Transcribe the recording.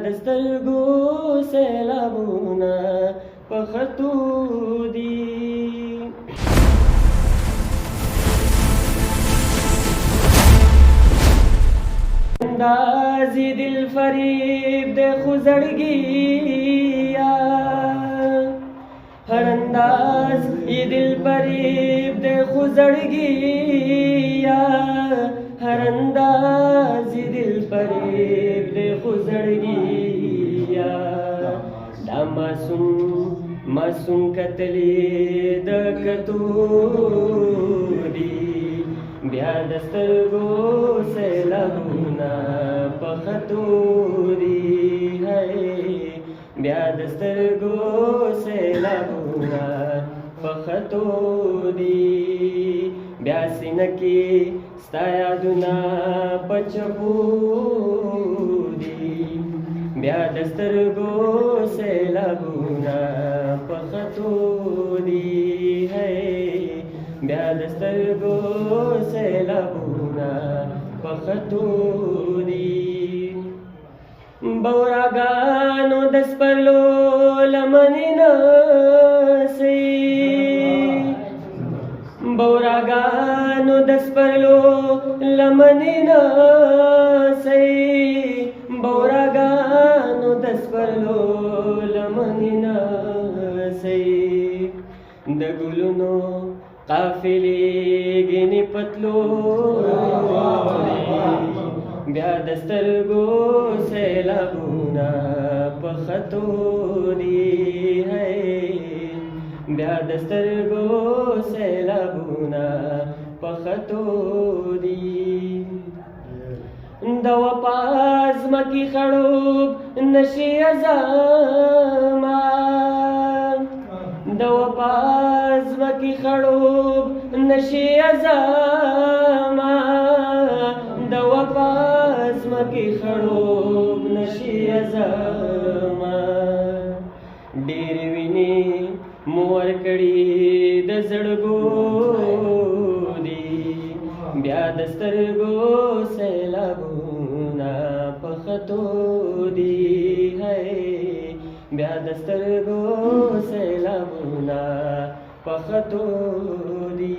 د سترګو سیلابونه په خطو دي انداز دل فریب د خو زړګیا هر انداز یہ دل فریب د خو زړګیا هر انداز یہ دل فریب د خو زړګیا دا معصوم کتلی د کتو دی بیا د سترګو سیلابونه په خطو دي بیا د سترګو سیلابونه په خطو دي بیا سینه کې ستا یادونه په چپو دي بیا د سترګو سیلابونه په خطو دي بیا د سترګو سیلابونه په خطو دي بوراګانو د سپرلو لمنې نڅي بوراګانو د سپرلو لمنې نڅي بوراګانو د سپرلو لمنې نڅي د ګلونو قافلې ګنې پتلو بیا د سترګو سیلابونه په خطو دي بیا د سترګو سیلابونه په خطو دي د وفا ځمکې خړوب نشي ازما د وفا ځمکې خړوب نشي ازما د وفا ځمکې خړوب نشي ازما ډېرې وینې مو ورکړې د زړګو دي بیا د سترګو سیلابونه په خطو دي بیا د سترګو سیلابونه په خطو دي